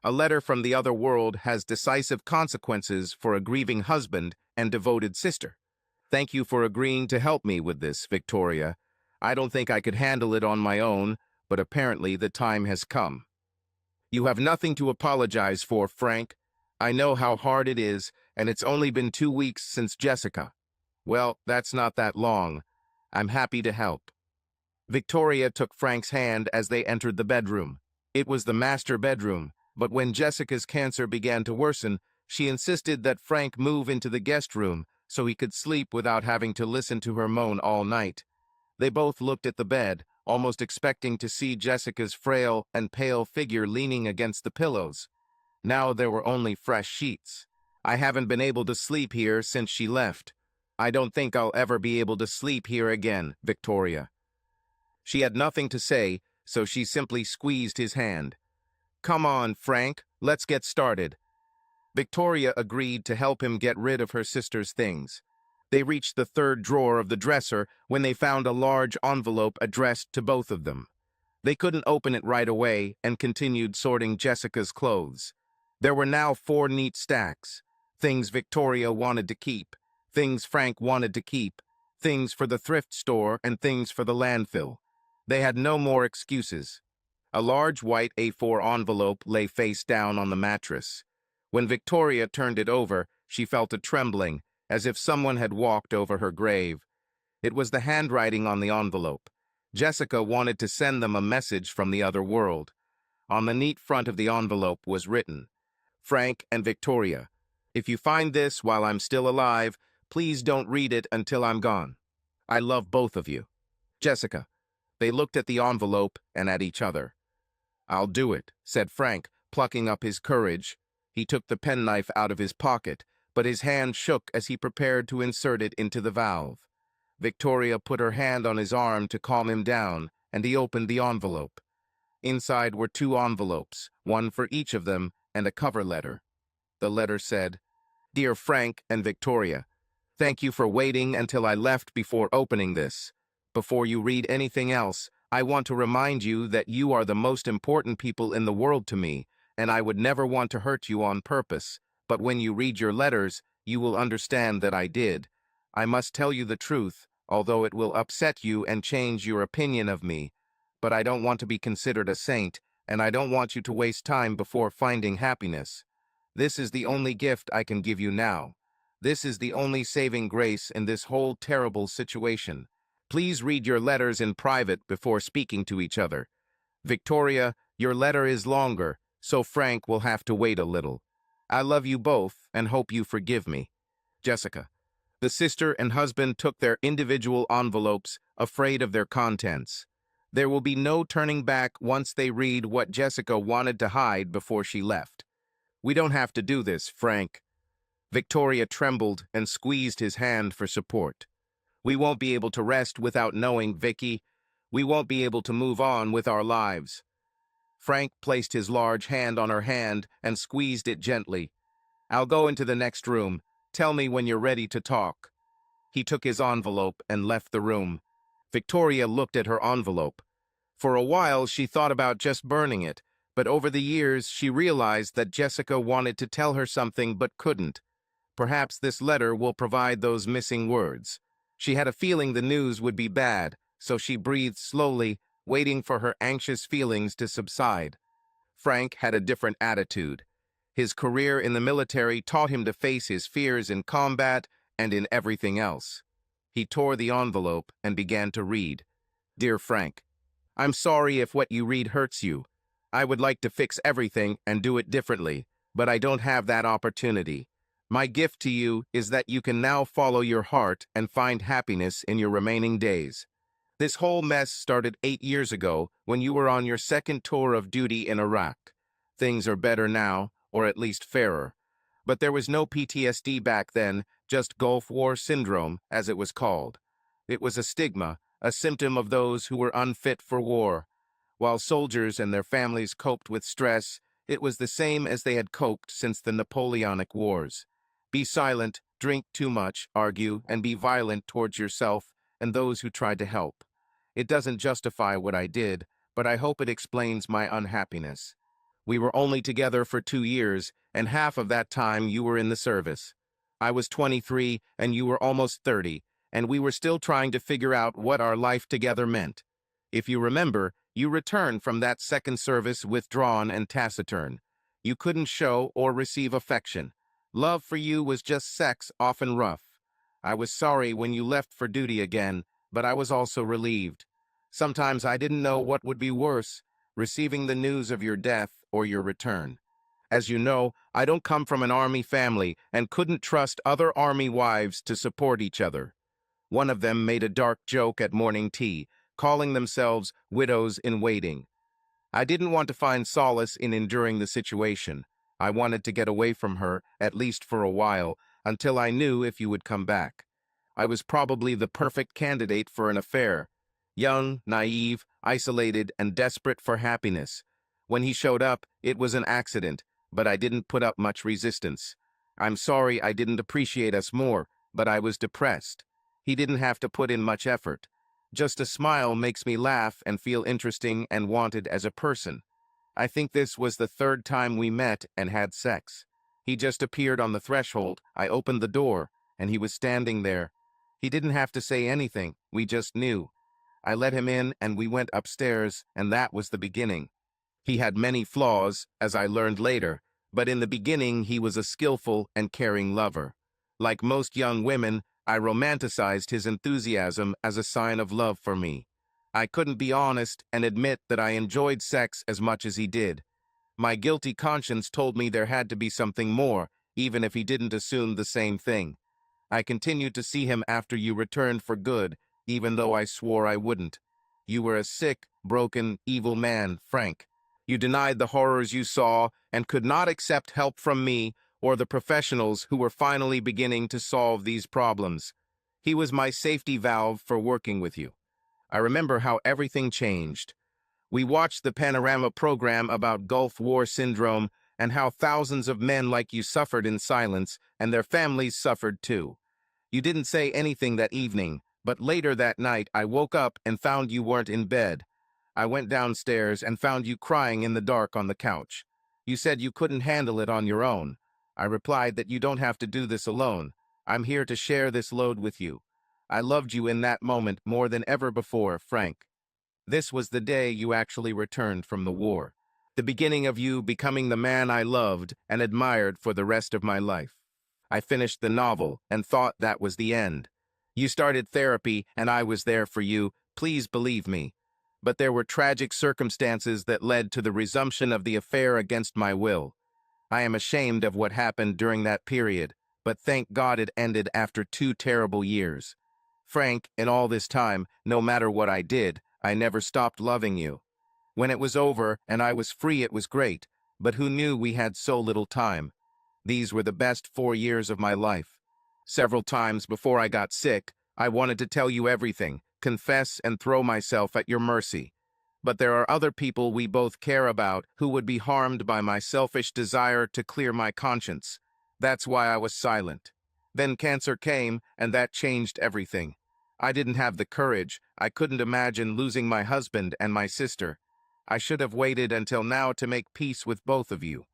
A letter from the other world has decisive consequences for a grieving husband and devoted sister. Thank you for agreeing to help me with this, Victoria. I don't think I could handle it on my own, but apparently the time has come. You have nothing to apologize for, Frank. I know how hard it is, and it's only been 2 weeks since Jessica. Well, that's not that long. I'm happy to help. Victoria took Frank's hand as they entered the bedroom. It was the master bedroom, but when Jessica's cancer began to worsen, she insisted that Frank move into the guest room so he could sleep without having to listen to her moan all night. They both looked at the bed, almost expecting to see Jessica's frail and pale figure leaning against the pillows. Now there were only fresh sheets. I haven't been able to sleep here since she left. I don't think I'll ever be able to sleep here again, Victoria. She had nothing to say, so she simply squeezed his hand. Come on, Frank, let's get started. Victoria agreed to help him get rid of her sister's things. They reached the third drawer of the dresser when they found a large envelope addressed to both of them. They couldn't open it right away and continued sorting Jessica's clothes. There were now 4 neat stacks. Things Victoria wanted to keep, things Frank wanted to keep, things for the thrift store and things for the landfill. They had no more excuses. A large white A4 envelope lay face down on the mattress. When Victoria turned it over, she felt a trembling, as if someone had walked over her grave. It was the handwriting on the envelope. Jessica wanted to send them a message from the other world. On the neat front of the envelope was written, Frank and Victoria, if you find this while I'm still alive, please don't read it until I'm gone. I love both of you. Jessica. They looked at the envelope and at each other. I'll do it, said Frank, plucking up his courage. He took the penknife out of his pocket, but his hand shook as he prepared to insert it into the valve. Victoria put her hand on his arm to calm him down, and he opened the envelope. Inside were 2 envelopes, one for each of them, and a cover letter. The letter said, Dear Frank and Victoria, thank you for waiting until I left before opening this. Before you read anything else, I want to remind you that you are the most important people in the world to me, and I would never want to hurt you on purpose. But when you read your letters, you will understand that I did. I must tell you the truth, although it will upset you and change your opinion of me. But I don't want to be considered a saint, and I don't want you to waste time before finding happiness. This is the only gift I can give you now. This is the only saving grace in this whole terrible situation. Please read your letters in private before speaking to each other. Victoria, your letter is longer, so Frank will have to wait a little. I love you both and hope you forgive me. Jessica. The sister and husband took their individual envelopes, afraid of their contents. There will be no turning back once they read what Jessica wanted to hide before she left. We don't have to do this, Frank. Victoria trembled and squeezed his hand for support. We won't be able to rest without knowing, Vicky. We won't be able to move on with our lives. Frank placed his large hand on her hand and squeezed it gently. I'll go into the next room. Tell me when you're ready to talk. He took his envelope and left the room. Victoria looked at her envelope. For a while, she thought about just burning it, but over the years, she realized that Jessica wanted to tell her something but couldn't. Perhaps this letter will provide those missing words. She had a feeling the news would be bad, so she breathed slowly, waiting for her anxious feelings to subside. Frank had a different attitude. His career in the military taught him to face his fears in combat and in everything else. He tore the envelope and began to read. Dear Frank, I'm sorry if what you read hurts you. I would like to fix everything and do it differently, but I don't have that opportunity. My gift to you is that you can now follow your heart and find happiness in your remaining days. This whole mess started 8 years ago when you were on your second tour of duty in Iraq. Things are better now, or at least fairer. But there was no PTSD back then, just Gulf War syndrome, as it was called. It was a stigma, a symptom of those who were unfit for war. While soldiers and their families coped with stress, it was the same as they had coped since the Napoleonic Wars. Be silent, drink too much, argue, and be violent towards yourself and those who tried to help. It doesn't justify what I did, but I hope it explains my unhappiness. We were only together for 2 years, and half of that time you were in the service. I was 23 and you were almost 30, and we were still trying to figure out what our life together meant. If you remember, you returned from that second service withdrawn and taciturn. You couldn't show or receive affection. Love for you was just sex, often rough. I was sorry when you left for duty again, but I was also relieved. Sometimes I didn't know what would be worse, receiving the news of your death or your return. As you know, I don't come from an army family and couldn't trust other army wives to support each other. One of them made a dark joke at morning tea, calling themselves widows in waiting. I didn't want to find solace in enduring the situation. I wanted to get away from her, at least for a while, until I knew if you would come back. I was probably the perfect candidate for an affair. Young, naive, isolated, and desperate for happiness. When he showed up, it was an accident, but I didn't put up much resistance. I'm sorry I didn't appreciate us more, but I was depressed. He didn't have to put in much effort. Just a smile makes me laugh and feel interesting and wanted as a person. I think this was the third time we met and had sex. He just appeared on the threshold. I opened the door, and he was standing there. He didn't have to say anything. We just knew. I let him in, and we went upstairs, and that was the beginning. He had many flaws, as I learned later, but in the beginning he was a skillful and caring lover. Like most young women, I romanticized his enthusiasm as a sign of love for me. I couldn't be honest and admit that I enjoyed sex as much as he did. My guilty conscience told me there had to be something more, even if he didn't assume the same thing. I continued to see him after you returned for good, even though I swore I wouldn't. You were a sick, broken, evil man, Frank. You denied the horrors you saw and could not accept help from me or the professionals who were finally beginning to solve these problems. He was my safety valve for working with you. I remember how everything changed. We watched the Panorama program about Gulf War syndrome and how thousands of men like you suffered in silence, and their families suffered too. You didn't say anything that evening, but later that night I woke up and found you weren't in bed. I went downstairs and found you crying in the dark on the couch. You said you couldn't handle it on your own. I replied that you don't have to do this alone. I'm here to share this load with you. I loved you in that moment more than ever before, Frank. This was the day you actually returned from the war. The beginning of you becoming the man I loved and admired for the rest of my life. I finished the novel and thought that was the end. You started therapy and I was there for you, please believe me. But there were tragic circumstances that led to the resumption of the affair against my will. I am ashamed of what happened during that period, but thank God it ended after 2 terrible years. Frank, in all this time, no matter what I did, I never stopped loving you. When it was over and I was free, it was great, but who knew we had so little time? These were the best 4 years of my life. Several times before I got sick, I wanted to tell you everything, confess and throw myself at your mercy. But there are other people we both care about who would be harmed by my selfish desire to clear my conscience. That's why I was silent. Then cancer came, and that changed everything. I didn't have the courage. I couldn't imagine losing my husband and my sister. I should have waited until now to make peace with both of you.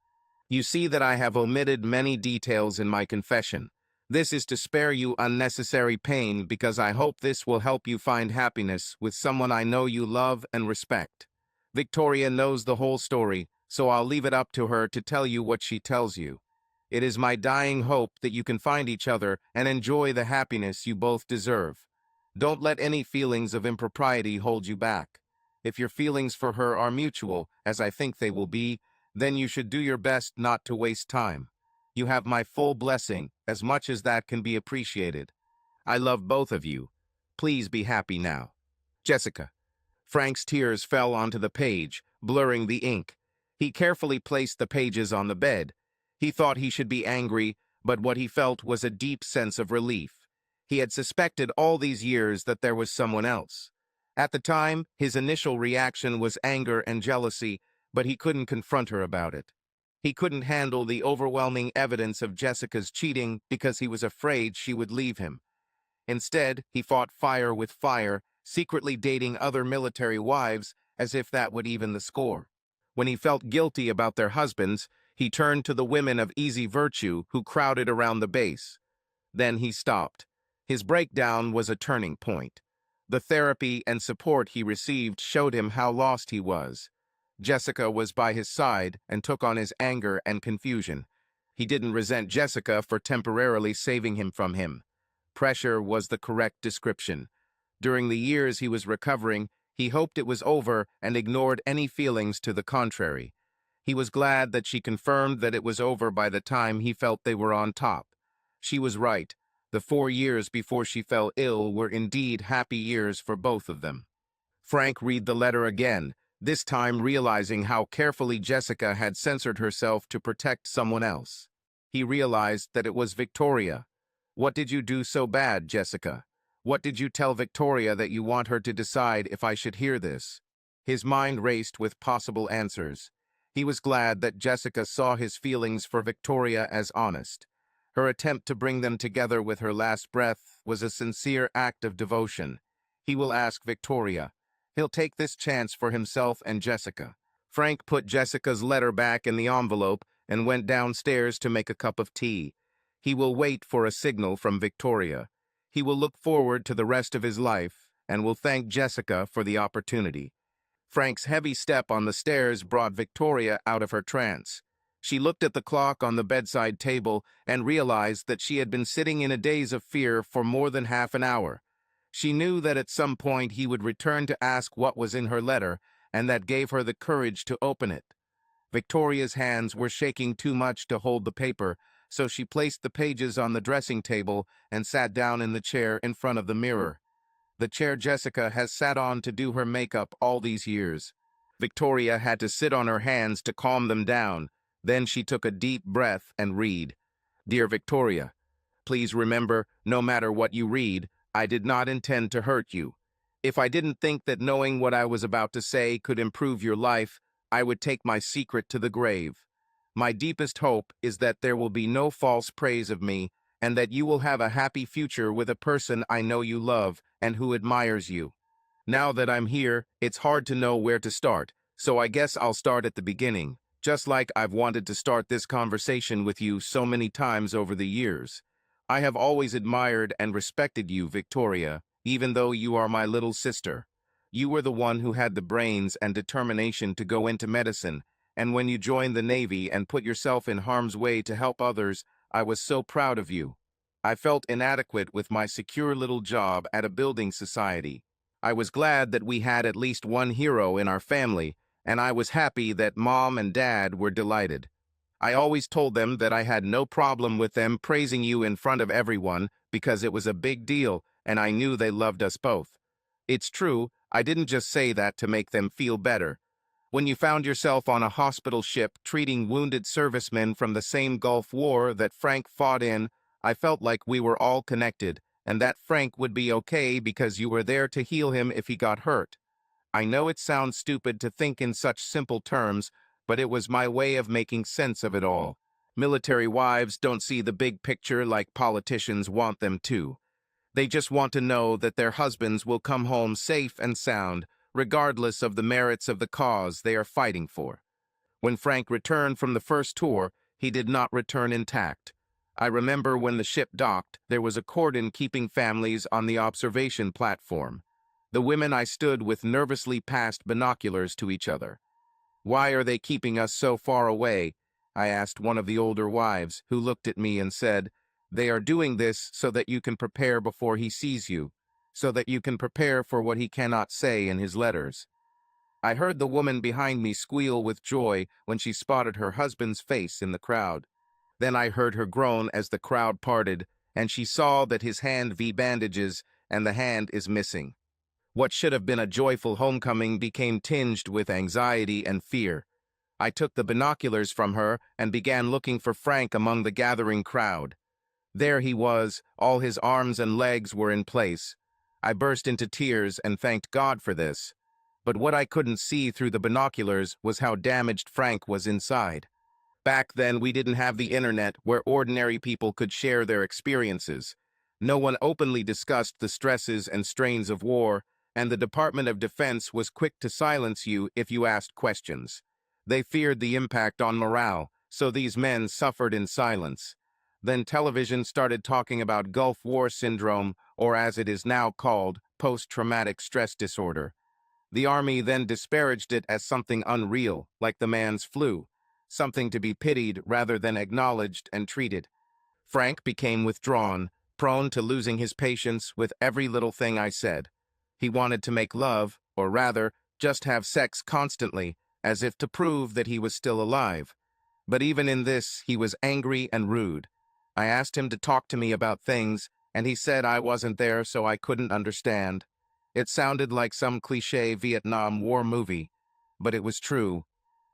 You see that I have omitted many details in my confession. This is to spare you unnecessary pain because I hope this will help you find happiness with someone I know you love and respect. Victoria knows the whole story, so I'll leave it up to her to tell you what she tells you. It is my dying hope that you can find each other and enjoy the happiness you both deserve. Don't let any feelings of impropriety hold you back. If your feelings for her are mutual, as I think they will be, then you should do your best not to waste time. You have my full blessing, as much as that can be appreciated. I love both of you. Please be happy now. Jessica. Frank's tears fell onto the page, blurring the ink. He carefully placed the pages on the bed. He thought he should be angry, but what he felt was a deep sense of relief. He had suspected all these years that there was someone else. At the time, his initial reaction was anger and jealousy, but he couldn't confront her about it. He couldn't handle the overwhelming evidence of Jessica's cheating because he was afraid she would leave him. Instead, he fought fire with fire, secretly dating other military wives as if that would even the score. When he felt guilty about their husbands, he turned to the women of easy virtue who crowded around the base. Then he stopped. His breakdown was a turning point. The therapy and support he received showed him how lost he was. Jessica was by his side and took on his anger and confusion. He didn't resent Jessica for temporarily saving him from him. Pressure was the correct description. During the years he was recovering, he hoped it was over and ignored any feelings to the contrary. He was glad that she confirmed that it was over by the time he felt they were on top. She was right. The 4 years before she fell ill were indeed happy years for both of them. Frank read the letter again, this time realizing how carefully Jessica had censored herself to protect someone else. He realized that it was Victoria. What did you do so bad, Jessica? What did you tell Victoria that you want her to decide if I should hear this? His mind raced with possible answers. He was glad that Jessica saw his feelings for Victoria as honest. Her attempt to bring them together with her last breath was a sincere act of devotion. He will ask Victoria. He'll take this chance for himself and Jessica. Frank put Jessica's letter back in the envelope and went downstairs to make a cup of tea. He will wait for a signal from Victoria. He will look forward to the rest of his life and will thank Jessica for the opportunity. Frank's heavy step on the stairs brought Victoria out of her trance. She looked at the clock on the bedside table and realized that she had been sitting in a daze of fear for more than half an hour. She knew that at some point he would return to ask what was in her letter, and that gave her the courage to open it. Victoria's hands were shaking too much to hold the paper, so she placed the pages on the dressing table and sat down in the chair in front of the mirror. The chair Jessica has sat on to do her makeup all these years. Victoria had to sit on her hands to calm them down. Then she took a deep breath and read. Dear Victoria, please remember, no matter what you read, I did not intend to hurt you. If I didn't think that knowing what I was about to say could improve your life, I would take my secret to the grave. My deepest hope is that there will be no false praise of me, and that you will have a happy future with a person I know you love and who admires you. Now that I'm here, it's hard to know where to start, so I guess I'll start at the beginning, just like I've wanted to start this conversation with you so many times over the years. I have always admired and respected you, Victoria, even though you are my little sister. You were the one who had the brains and determination to go into medicine, and when you joined the Navy and put yourself in harm's way to help others, I was so proud of you. I felt inadequate with my secure little job at a building society. I was glad that we had at least one hero in our family, and I was happy that Mom and Dad were delighted. I always told them that I had no problem with them praising you in front of everyone because it was a big deal and I knew they loved us both. It's true, I didn't just say that to make them feel better. When you found yourself on a hospital ship treating wounded servicemen from the same Gulf War that Frank fought in, I felt like we were all connected and that Frank would be okay because you were there to heal him if he got hurt. I know it sounds stupid to think in such simple terms, but it was my way of making sense of it all. Military wives don't see the big picture like politicians want them to. They just want to know that their husbands will come home safe and sound, regardless of the merits of the cause they are fighting for. When Frank returned from the first tour, he did not return intact. I remember when the ship docked, there was a cordon keeping families on the observation platform. The women I stood with nervously passed binoculars to each other. Why are they keeping us so far away? I asked one of the older wives, who looked at me and said, They are doing this so that you can prepare before he sees you, so that you can prepare for what he cannot say in his letters. I heard the woman behind me squeal with joy when she spotted her husband's face in the crowd. Then I heard her groan as the crowd parted, and she saw that his hand bandages and the hand is missing. What should have been a joyful homecoming became tinged with anxiety and fear. I took the binoculars from her and began looking for Frank among the gathering crowd. There he was, all his arms and legs were in place. I burst into tears and thanked God for this. But what I couldn't see through the binoculars was how damaged Frank was inside. Back then, we didn't have the internet where ordinary people could share their experiences. No one openly discussed the stresses and strains of war, and the Department of Defense was quick to silence you if you asked questions. They feared the impact on morale, so these men suffered in silence. Then television started talking about Gulf War syndrome, or as it is now called, post-traumatic stress disorder. The army then disparaged it as something unreal, like the man's flu, something to be pitied rather than acknowledged and treated. Frank became withdrawn, prone to losing his patience with every little thing I said. He wanted to make love, or rather, just have sex constantly, as if to prove that he was still alive. But even in this, he was angry and rude. I asked him to talk to me about things, and he said I wasn't there so I couldn't understand. It sounded like some cliché Vietnam War movie, but it was true.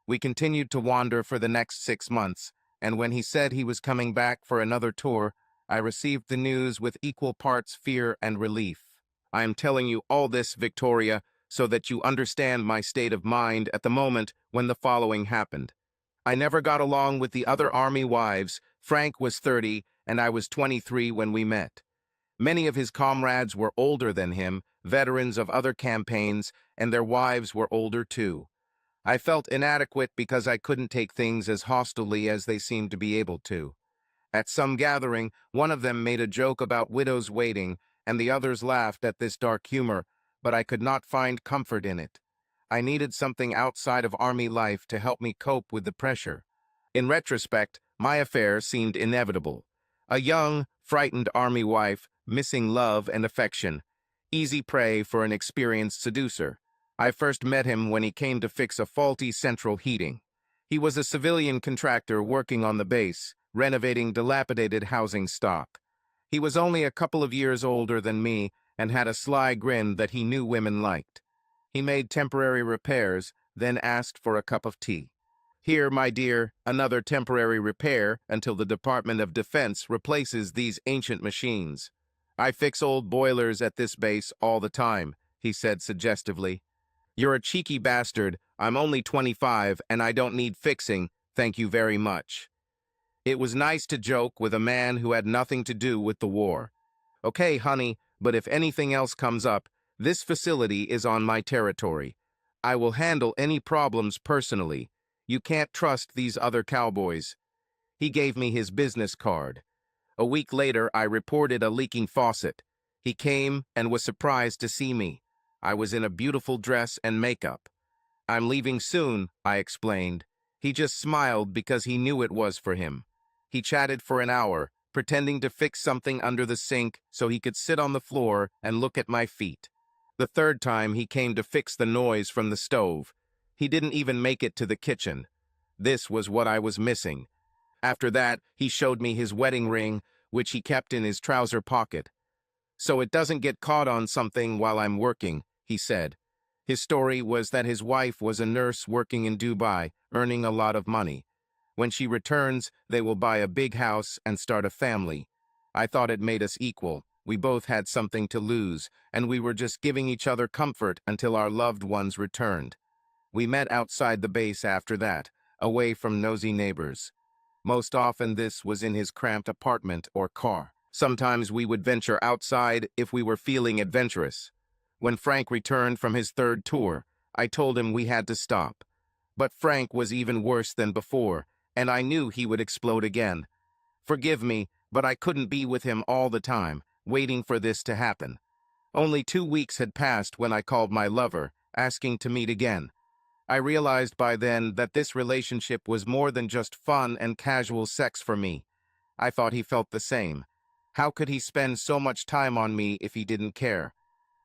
We continued to wander for the next 6 months, and when he said he was coming back for another tour, I received the news with equal parts fear and relief. I am telling you all this, Victoria, so that you understand my state of mind at the moment when the following happened. I never got along with the other army wives. Frank was 30, and I was 23 when we met. Many of his comrades were older than him, veterans of other campaigns, and their wives were older too. I felt inadequate because I couldn't take things as hostilely as they seemed to be able to. At some gathering, one of them made a joke about widows waiting, and the others laughed at this dark humor, but I could not find comfort in it. I needed something outside of army life to help me cope with the pressure. In retrospect, my affair seemed inevitable. A young, frightened army wife, missing love and affection. Easy prey for an experienced seducer. I first met him when he came to fix a faulty central heating. He was a civilian contractor working on the base, renovating dilapidated housing stock. He was only a couple of years older than me and had a sly grin that he knew women liked. He made temporary repairs, then asked for a cup of tea. Here, my dear, another temporary repair until the Department of Defense replaces these ancient machines. I fix old boilers at this base all the time, he said suggestively. You're a cheeky bastard. I'm only 25 and I don't need fixing, thank you very much. It was nice to joke with a man who had nothing to do with the war. Okay, honey, but if anything else comes up, this facility is on my territory. I will handle any problems personally. You can't trust these other cowboys. He gave me his business card. A week later, I reported a leaking faucet. He came and was surprised to see me. I was in a beautiful dress and makeup. I'm leaving soon, I explained. He just smiled because he knew it was for him. He chatted for an hour, pretending to fix something under the sink so he could sit on the floor and look at my feet. The third time he came to fix the noise from the stove. He didn't even make it to the kitchen. This was what I was missing. After that, he showed me his wedding ring, which he kept in his trouser pocket. So it doesn't get caught on something while I'm working, he said. His story was that his wife was a nurse working in Dubai, earning a lot of money. When she returns, they will buy a big house and start a family. I thought it made us equal. We both had something to lose, and we were just giving each other comfort until our loved ones returned. We met outside the base after that, away from nosy neighbors. Most often this was in his cramped apartment or car. Sometimes we would venture outside if we were feeling adventurous. When Frank returned from his third tour, I told him we had to stop. But Frank was even worse than before, and I knew he would explode again. Forgive me, but I couldn't be with him all the time, waiting for this to happen. Only 2 weeks had passed when I called my lover, asking to meet again. I realized by then that this relationship was more than just fun and casual sex for me. I thought he felt the same. How could he spend so much time on me if he didn't care?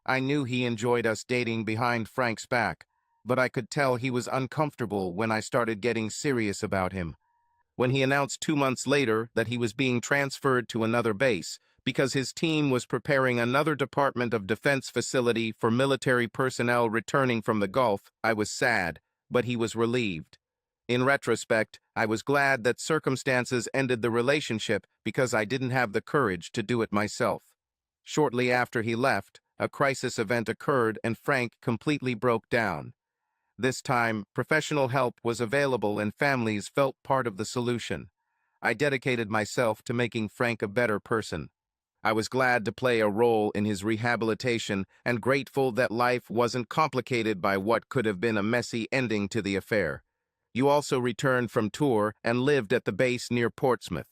I knew he enjoyed us dating behind Frank's back, but I could tell he was uncomfortable when I started getting serious about him. When he announced 2 months later that he was being transferred to another base because his team was preparing another Department of Defense facility for military personnel returning from the Gulf, I was sad, but he was relieved. In retrospect, I was glad that circumstances ended the relationship because I didn't have the courage to do it myself. Shortly after he left, a crisis event occurred and Frank completely broke down. This time, professional help was available and families felt part of the solution. I dedicated myself to making Frank a better person. I was glad to play a role in his rehabilitation and grateful that life wasn't complicated by what could have been a messy ending to the affair. You also returned from tour and lived at the base near Portsmouth.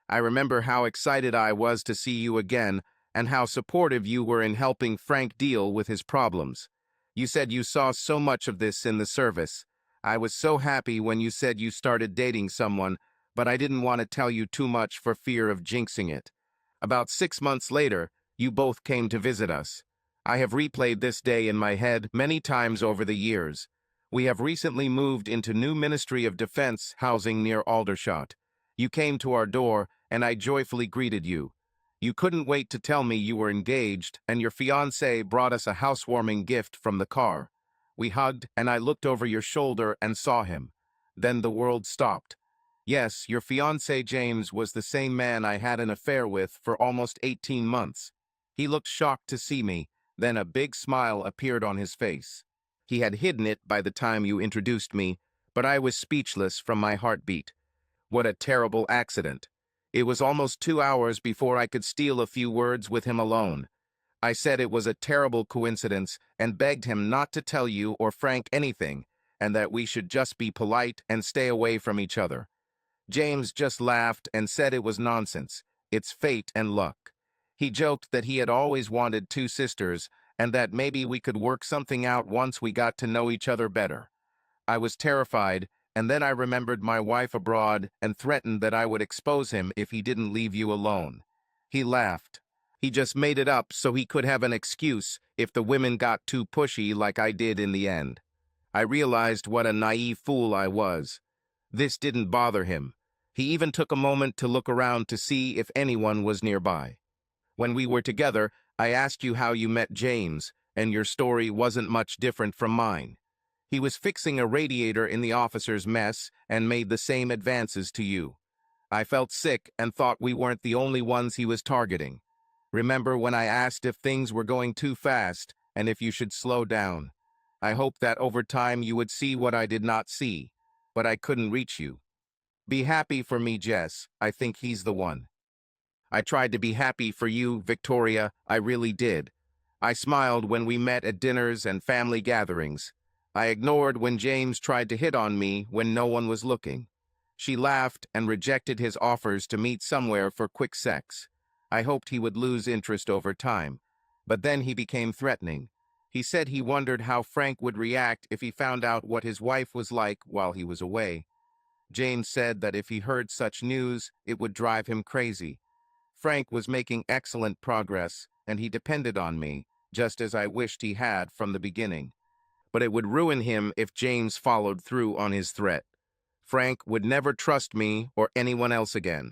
I remember how excited I was to see you again and how supportive you were in helping Frank deal with his problems. You said you saw so much of this in the service. I was so happy when you said you started dating someone, but I didn't want to tell you too much for fear of jinxing it. About 6 months later, you both came to visit us. I have replayed this day in my head many times over the years. We have recently moved into new Ministry of Defense housing near Aldershot. You came to our door, and I joyfully greeted you. You couldn't wait to tell me you were engaged, and your fiancé brought us a housewarming gift from the car. We hugged, and I looked over your shoulder and saw him. Then the world stopped. Yes, your fiancé James was the same man I had an affair with for almost 18 months. He looked shocked to see me, then a big smile appeared on his face. He had hidden it by the time you introduced me, but I was speechless from my heartbeat. What a terrible accident. It was almost 2 hours before I could steal a few words with him alone. I said it was a terrible coincidence and begged him not to tell you or Frank anything, and that we should just be polite and stay away from each other. James just laughed and said it was nonsense. It's fate and luck. He joked that he had always wanted two sisters and that maybe we could work something out once we got to know each other better. I was terrified, and then I remembered my wife abroad and threatened that I would expose him if he didn't leave you alone. He laughed. He just made it up so he could have an excuse if the women got too pushy like I did in the end. I realized what a naive fool I was. This didn't bother him. He even took a moment to look around to see if anyone was nearby. When we were together, I asked you how you met James, and your story wasn't much different from mine. He was fixing a radiator in the officer's mess and made the same advances to you. I felt sick and thought we weren't the only ones he was targeting. Remember when I asked if things were going too fast and if you should slow down? I hoped that over time you would see what I did not see, but I couldn't reach you. Be happy for me, Jess. I think he's the one. I tried to be happy for you, Victoria. I really did. I smiled when we met at dinners and family gatherings. I ignored when James tried to hit on me when no one was looking. She laughed and rejected his offers to meet somewhere for quick sex. I hoped he would lose interest over time, but then he became threatening. He said he wondered how Frank would react if he found out what his wife was like while he was away. James said that if he heard such news, it would drive him crazy. Frank was making excellent progress, and he depended on me, just as I wished he had from the beginning. But it would ruin him if James followed through on his threat. Frank would never trust me or anyone else again.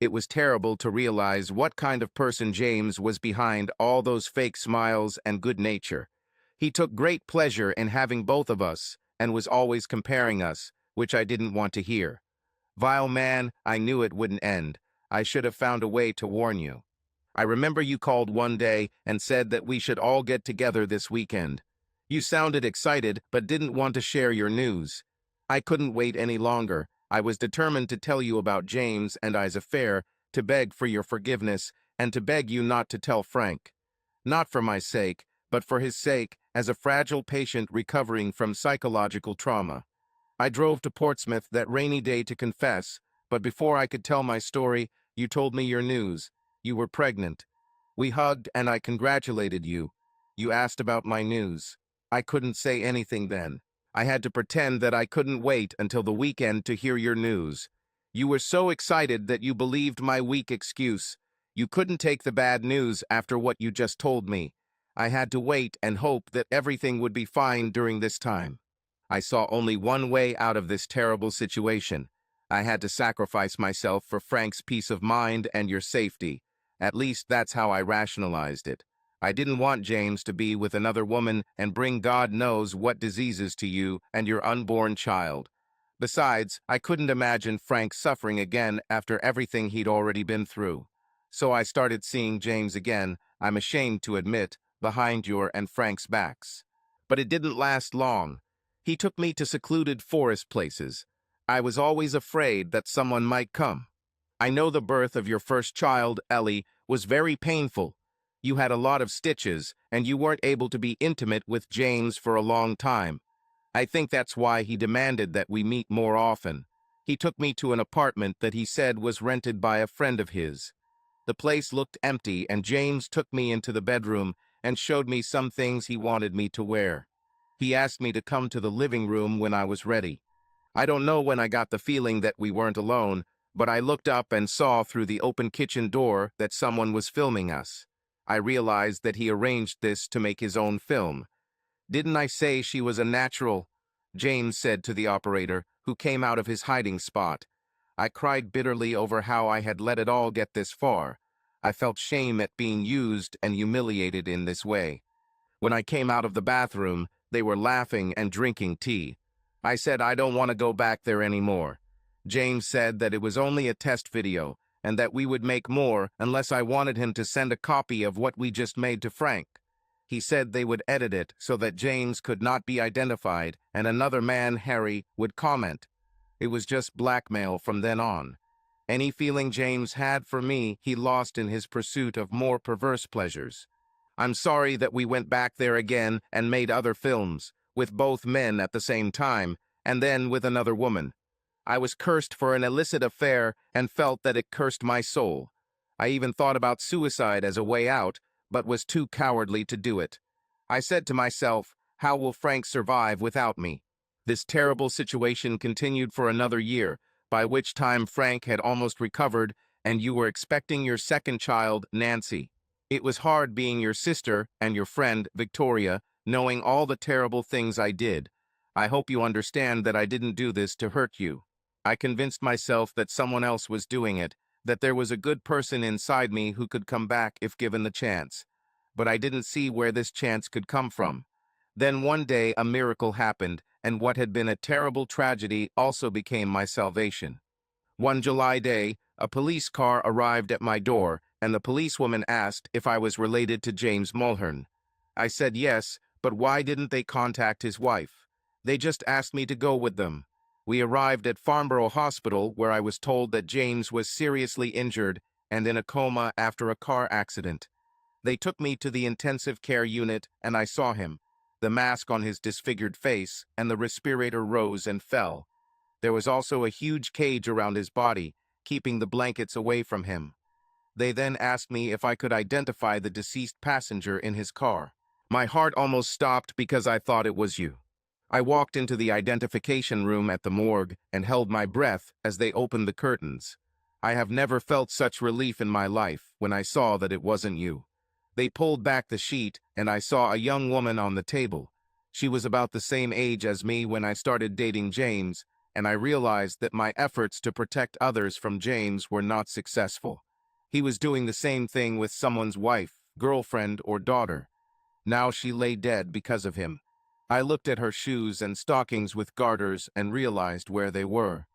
It was terrible to realize what kind of person James was behind all those fake smiles and good nature. He took great pleasure in having both of us and was always comparing us, which I didn't want to hear. Vile man, I knew it wouldn't end. I should have found a way to warn you. I remember you called one day and said that we should all get together this weekend. You sounded excited but didn't want to share your news. I couldn't wait any longer. I was determined to tell you about James and I's affair, to beg for your forgiveness, and to beg you not to tell Frank. Not for my sake, but for his sake, as a fragile patient recovering from psychological trauma. I drove to Portsmouth that rainy day to confess, but before I could tell my story, you told me your news. You were pregnant. We hugged and I congratulated you. You asked about my news. I couldn't say anything then. I had to pretend that I couldn't wait until the weekend to hear your news. You were so excited that you believed my weak excuse. You couldn't take the bad news after what you just told me. I had to wait and hope that everything would be fine during this time. I saw only one way out of this terrible situation. I had to sacrifice myself for Frank's peace of mind and your safety. At least that's how I rationalized it. I didn't want James to be with another woman and bring God knows what diseases to you and your unborn child. Besides, I couldn't imagine Frank suffering again after everything he'd already been through. So I started seeing James again, I'm ashamed to admit, behind your and Frank's backs. But it didn't last long. He took me to secluded forest places. I was always afraid that someone might come. I know the birth of your first child, Ellie, was very painful. You had a lot of stitches, and you weren't able to be intimate with James for a long time. I think that's why he demanded that we meet more often. He took me to an apartment that he said was rented by a friend of his. The place looked empty, and James took me into the bedroom and showed me some things he wanted me to wear. He asked me to come to the living room when I was ready. I don't know when I got the feeling that we weren't alone, but I looked up and saw through the open kitchen door that someone was filming us. I realized that he arranged this to make his own film. "Didn't I say she was a natural?" James said to the operator, who came out of his hiding spot. I cried bitterly over how I had let it all get this far. I felt shame at being used and humiliated in this way. When I came out of the bathroom, they were laughing and drinking tea. I said I don't want to go back there anymore. James said that it was only a test video and that we would make more unless I wanted him to send a copy of what we just made to Frank. He said they would edit it so that James could not be identified and another man, Harry, would comment. It was just blackmail from then on. Any feeling James had for me, he lost in his pursuit of more perverse pleasures. I'm sorry that we went back there again and made other films, with both men at the same time, and then with another woman. I was cursed for an illicit affair and felt that it cursed my soul. I even thought about suicide as a way out, but was too cowardly to do it. I said to myself, how will Frank survive without me? This terrible situation continued for another year, by which time Frank had almost recovered and you were expecting your second child, Nancy. It was hard being your sister and your friend, Victoria, knowing all the terrible things I did. I hope you understand that I didn't do this to hurt you. I convinced myself that someone else was doing it, that there was a good person inside me who could come back if given the chance. But I didn't see where this chance could come from. Then one day a miracle happened, and what had been a terrible tragedy also became my salvation. One July day, a police car arrived at my door, and the policewoman asked if I was related to James Mulhern. I said yes, but why didn't they contact his wife? They just asked me to go with them. We arrived at Farnborough Hospital, where I was told that James was seriously injured and in a coma after a car accident. They took me to the intensive care unit, and I saw him, the mask on his disfigured face, and the respirator rose and fell. There was also a huge cage around his body, keeping the blankets away from him. They then asked me if I could identify the deceased passenger in his car. My heart almost stopped because I thought it was you. I walked into the identification room at the morgue and held my breath as they opened the curtains. I have never felt such relief in my life when I saw that it wasn't you. They pulled back the sheet, and I saw a young woman on the table. She was about the same age as me when I started dating James, and I realized that my efforts to protect others from James were not successful. He was doing the same thing with someone's wife, girlfriend, or daughter. Now she lay dead because of him. I looked at her shoes and stockings with garters and realized where they were.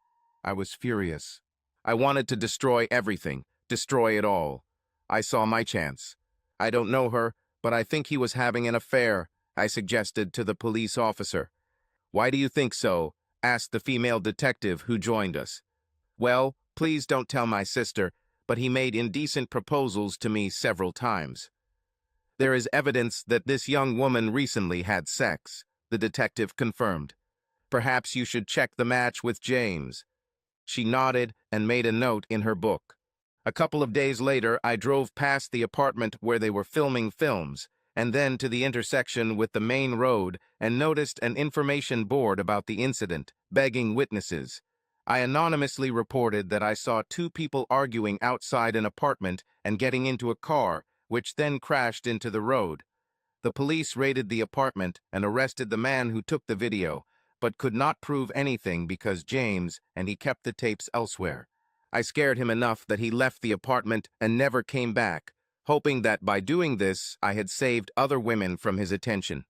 I was furious. I wanted to destroy everything, destroy it all. I saw my chance. I don't know her, but I think he was having an affair, I suggested to the police officer. Why do you think so? Asked the female detective who joined us. Well, please don't tell my sister, but he made indecent proposals to me several times. There is evidence that this young woman recently had sex, the detective confirmed. Perhaps you should check the match with James. She nodded and made a note in her book. A couple of days later, I drove past the apartment where they were filming films, and then to the intersection with the main road and noticed an information board about the incident, begging witnesses. I anonymously reported that I saw two people arguing outside an apartment and getting into a car, which then crashed into the road. The police raided the apartment and arrested the man who took the video, but could not prove anything because James, and he kept the tapes elsewhere. I scared him enough that he left the apartment and never came back, hoping that by doing this, I had saved other women from his attention.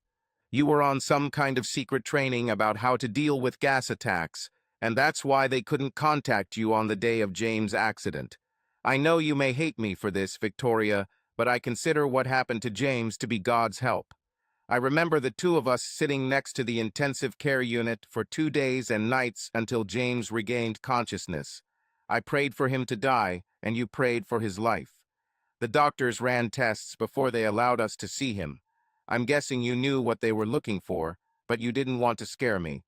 You were on some kind of secret training about how to deal with gas attacks, and that's why they couldn't contact you on the day of James' accident. I know you may hate me for this, Victoria, but I consider what happened to James to be God's help. I remember the two of us sitting next to the intensive care unit for 2 days and nights until James regained consciousness. I prayed for him to die, and you prayed for his life. The doctors ran tests before they allowed us to see him. I'm guessing you knew what they were looking for, but you didn't want to scare me.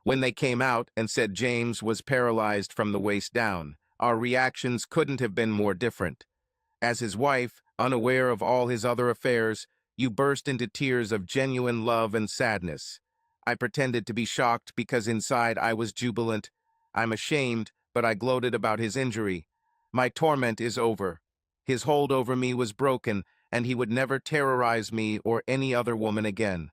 When they came out and said James was paralyzed from the waist down, our reactions couldn't have been more different. As his wife, unaware of all his other affairs, you burst into tears of genuine love and sadness. I pretended to be shocked because inside I was jubilant. I'm ashamed, but I gloated about his injury. My torment is over. His hold over me was broken, and he would never terrorize me or any other woman again.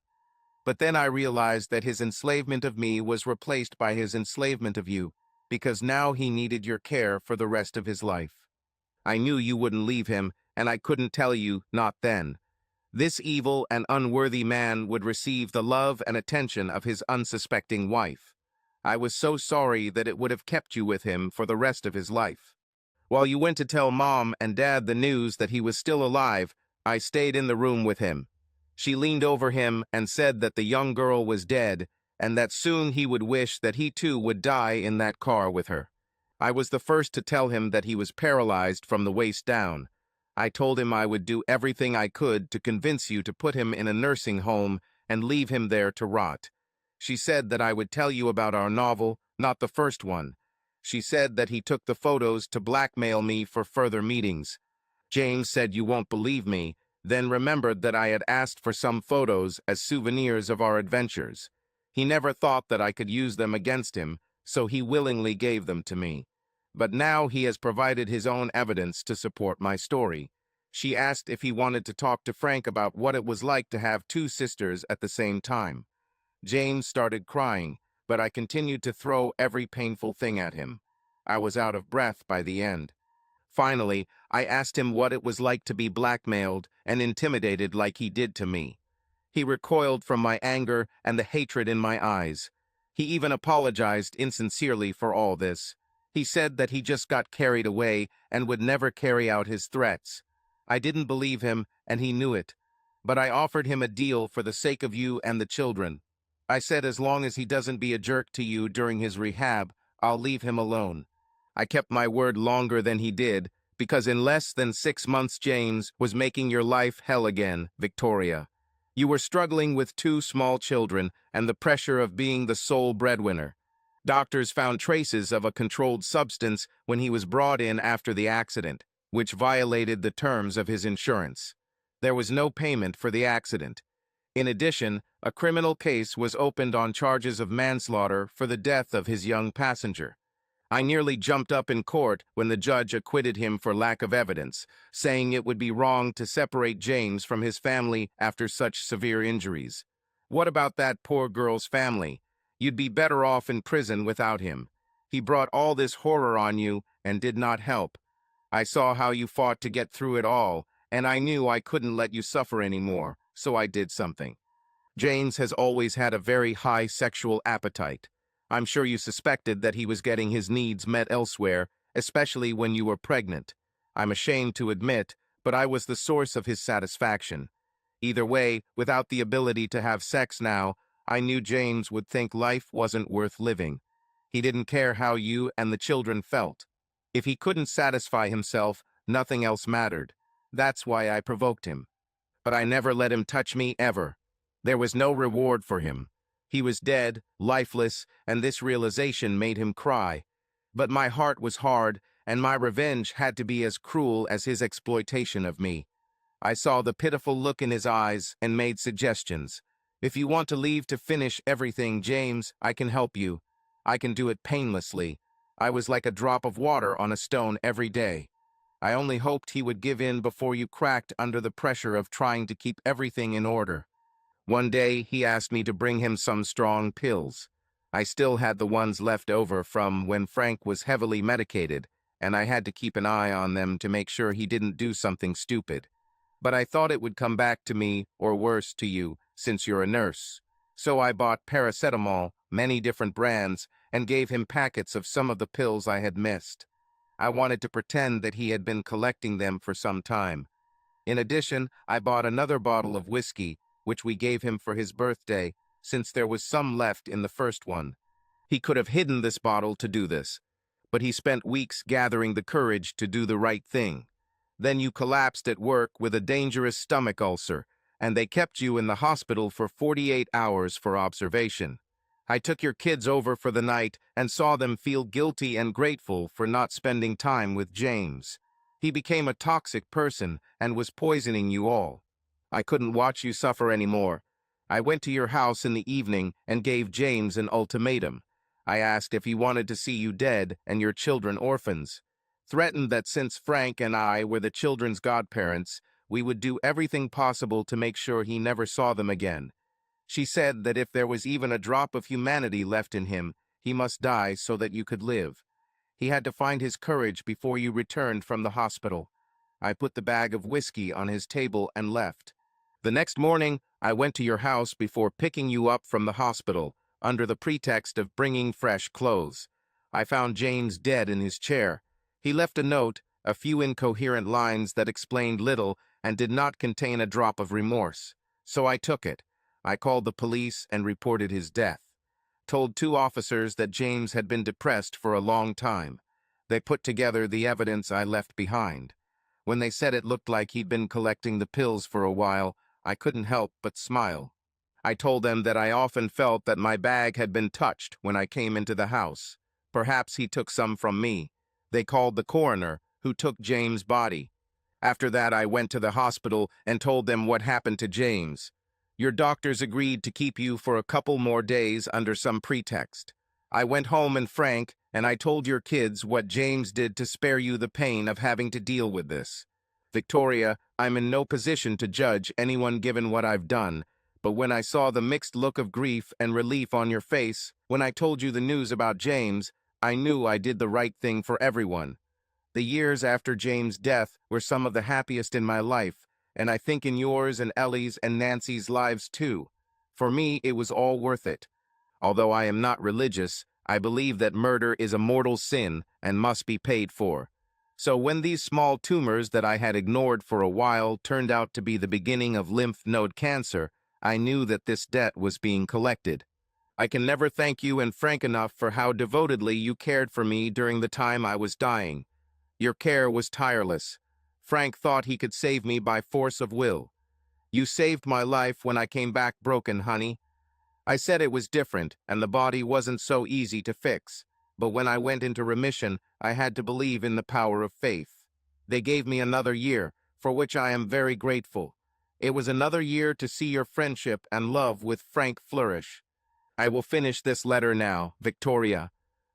But then I realized that his enslavement of me was replaced by his enslavement of you, because now he needed your care for the rest of his life. I knew you wouldn't leave him, and I couldn't tell you, not then. This evil and unworthy man would receive the love and attention of his unsuspecting wife. I was so sorry that it would have kept you with him for the rest of his life. While you went to tell Mom and Dad the news that he was still alive, I stayed in the room with him. She leaned over him and said that the young girl was dead, and that soon he would wish that he too would die in that car with her. I was the first to tell him that he was paralyzed from the waist down. I told him I would do everything I could to convince you to put him in a nursing home and leave him there to rot. She said that I would tell you about our novel, not the first one. She said that he took the photos to blackmail me for further meetings. James said you won't believe me, then remembered that I had asked for some photos as souvenirs of our adventures. He never thought that I could use them against him, so he willingly gave them to me. But now he has provided his own evidence to support my story. She asked if he wanted to talk to Frank about what it was like to have two sisters at the same time. James started crying, but I continued to throw every painful thing at him. I was out of breath by the end. Finally, I asked him what it was like to be blackmailed and intimidated like he did to me. He recoiled from my anger and the hatred in my eyes. He even apologized insincerely for all this. He said that he just got carried away and would never carry out his threats. I didn't believe him, and he knew it. But I offered him a deal for the sake of you and the children. I said as long as he doesn't be a jerk to you during his rehab, I'll leave him alone. I kept my word longer than he did, because in less than 6 months James was making your life hell again, Victoria. You were struggling with 2 small children and the pressure of being the sole breadwinner. Doctors found traces of a controlled substance when he was brought in after the accident, which violated the terms of his insurance. There was no payment for the accident. In addition, a criminal case was opened on charges of manslaughter for the death of his young passenger. I nearly jumped up in court when the judge acquitted him for lack of evidence, saying it would be wrong to separate James from his family after such severe injuries. What about that poor girl's family? You'd be better off in prison without him. He brought all this horror on you and did not help. I saw how you fought to get through it all, and I knew I couldn't let you suffer anymore, so I did something. James has always had a very high sexual appetite. I'm sure you suspected that he was getting his needs met elsewhere, especially when you were pregnant. I'm ashamed to admit, but I was the source of his satisfaction. Either way, without the ability to have sex now, I knew James would think life wasn't worth living. He didn't care how you and the children felt. If he couldn't satisfy himself, nothing else mattered. That's why I provoked him. But I never let him touch me ever. There was no reward for him. He was dead, lifeless, and this realization made him cry. But my heart was hard, and my revenge had to be as cruel as his exploitation of me. I saw the pitiful look in his eyes and made suggestions. If you want to leave to finish everything, James, I can help you. I can do it painlessly. I was like a drop of water on a stone every day. I only hoped he would give in before you cracked under the pressure of trying to keep everything in order. One day, he asked me to bring him some strong pills. I still had the ones left over from when Frank was heavily medicated, and I had to keep an eye on them to make sure he didn't do something stupid. But I thought it would come back to me, or worse, to you, since you're a nurse. So I bought paracetamol, many different brands, and gave him packets of some of the pills I had missed. I wanted to pretend that he had been collecting them for some time. In addition, I bought another bottle of whiskey, which we gave him for his birthday, since there was some left in the first one. He could have hidden this bottle to do this, but he spent weeks gathering the courage to do the right thing. Then you collapsed at work with a dangerous stomach ulcer, and they kept you in the hospital for 48 hours for observation. I took your kids over for the night and saw them feel guilty and grateful for not spending time with James. He became a toxic person and was poisoning you all. I couldn't watch you suffer anymore. I went to your house in the evening and gave James an ultimatum. I asked if he wanted to see you dead and your children orphans. Threatened that since Frank and I were the children's godparents, we would do everything possible to make sure he never saw them again. She said that if there was even a drop of humanity left in him, he must die so that you could live. He had to find his courage before you returned from the hospital. I put the bag of whiskey on his table and left. The next morning, I went to your house before picking you up from the hospital, under the pretext of bringing fresh clothes. I found James dead in his chair. He left a note, a few incoherent lines that explained little and did not contain a drop of remorse. So I took it. I called the police and reported his death. Told 2 officers that James had been depressed for a long time. They put together the evidence I left behind. When they said it looked like he'd been collecting the pills for a while, I couldn't help but smile. I told them that I often felt that my bag had been touched when I came into the house. Perhaps he took some from me. They called the coroner, who took James' body. After that, I went to the hospital and told them what happened to James. Your doctors agreed to keep you for a couple more days under some pretext. I went home and Frank, and I told your kids what James did to spare you the pain of having to deal with this. Victoria, I'm in no position to judge anyone given what I've done, but when I saw the mixed look of grief and relief on your face when I told you the news about James, I knew I did the right thing for everyone. The years after James' death were some of the happiest in my life, and I think in yours and Ellie's and Nancy's lives too. For me, it was all worth it. Although I am not religious, I believe that murder is a mortal sin and must be paid for. So when these small tumors that I had ignored for a while turned out to be the beginning of lymph node cancer, I knew that this debt was being collected. I can never thank you and Frank enough for how devotedly you cared for me during the time I was dying. Your care was tireless. Frank thought he could save me by force of will. You saved my life when I came back broken, honey. I said it was different and the body wasn't so easy to fix, but when I went into remission, I had to believe in the power of faith. They gave me another year, for which I am very grateful. It was another year to see your friendship and love with Frank flourish. I will finish this letter now, Victoria.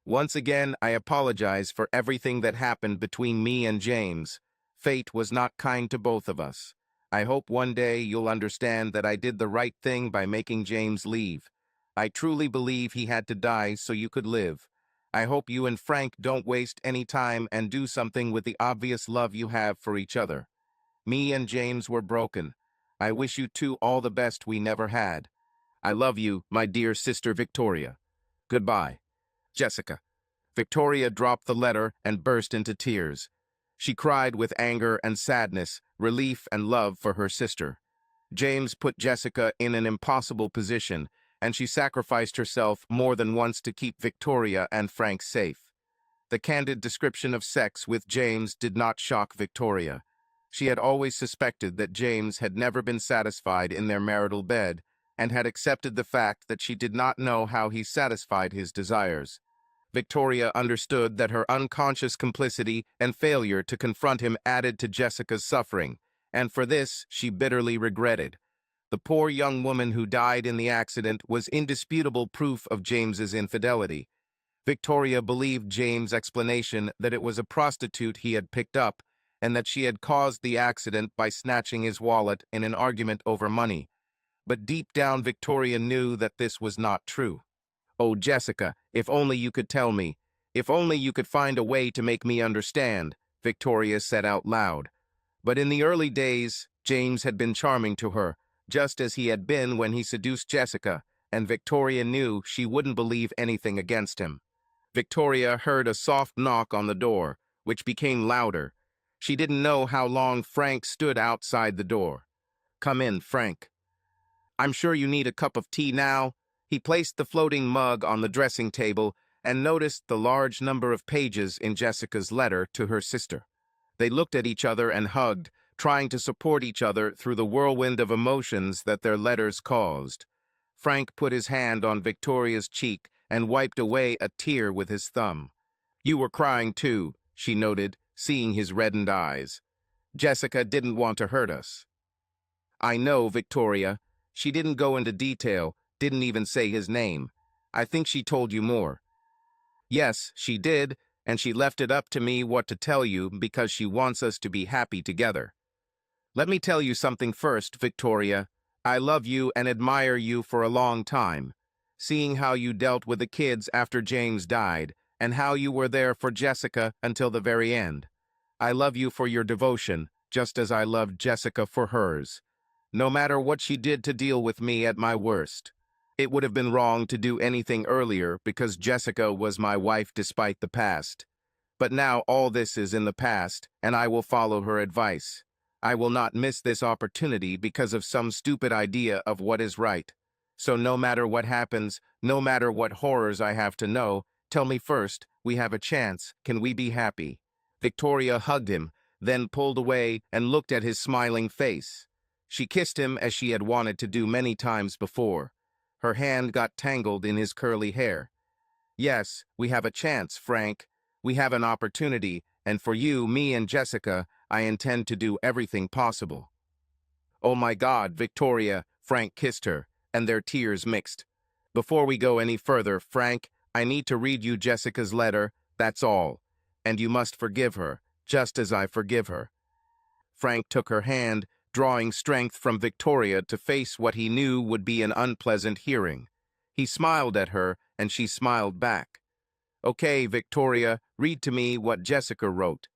Once again, I apologize for everything that happened between me and James. Fate was not kind to both of us. I hope one day you'll understand that I did the right thing by making James leave. I truly believe he had to die so you could live. I hope you and Frank don't waste any time and do something with the obvious love you have for each other. Me and James were broken. I wish you two all the best we never had. I love you, my dear sister Victoria. Goodbye. Jessica. Victoria dropped the letter and burst into tears. She cried with anger and sadness, relief and love for her sister. James put Jessica in an impossible position, and she sacrificed herself more than once to keep Victoria and Frank safe. The candid description of sex with James did not shock Victoria. She had always suspected that James had never been satisfied in their marital bed, and had accepted the fact that she did not know how he satisfied his desires. Victoria understood that her unconscious complicity and failure to confront him added to Jessica's suffering, and for this she bitterly regretted. The poor young woman who died in the accident was indisputable proof of James's infidelity. Victoria believed James' explanation that it was a prostitute he had picked up, and that she had caused the accident by snatching his wallet in an argument over money. But deep down Victoria knew that this was not true. Oh, Jessica, if only you could tell me. If only you could find a way to make me understand, Victoria said out loud. But in the early days, James had been charming to her, just as he had been when he seduced Jessica, and Victoria knew she wouldn't believe anything against him. Victoria heard a soft knock on the door, which became louder. She didn't know how long Frank stood outside the door. Come in, Frank. I'm sure you need a cup of tea now. He placed the floating mug on the dressing table and noticed the large number of pages in Jessica's letter to her sister. They looked at each other and hugged, trying to support each other through the whirlwind of emotions that their letters caused. Frank put his hand on Victoria's cheek and wiped away a tear with his thumb. "You were crying too," she noted, seeing his reddened eyes. "Jessica didn't want to hurt us." "I know, Victoria. She didn't go into detail, didn't even say his name. I think she told you more." "Yes, she did, and she left it up to me what to tell you because she wants us to be happy together. Let me tell you something first, Victoria. I love you and admire you for a long time. Seeing how you dealt with the kids after James died, and how you were there for Jessica until the very end. I love you for your devotion, just as I loved Jessica for hers. No matter what she did to deal with me at my worst. It would have been wrong to do anything earlier because Jessica was my wife despite the past. But now all this is in the past, and I will follow her advice. I will not miss this opportunity because of some stupid idea of what is right. So no matter what happens, no matter what horrors I have to know, tell me first, we have a chance, can we be happy?" Victoria hugged him, then pulled away and looked at his smiling face. She kissed him as she had wanted to do many times before. Her hand got tangled in his curly hair. "Yes, we have a chance, Frank. We have an opportunity, and for you, me and Jessica, I intend to do everything possible." "Oh my God, Victoria," Frank kissed her, and their tears mixed. "Before we go any further, Frank, I need to read you Jessica's letter, that's all. And you must forgive her, just as I forgive her." Frank took her hand, drawing strength from Victoria to face what he knew would be an unpleasant hearing. He smiled at her, and she smiled back. "Okay, Victoria, read to me what Jessica wrote."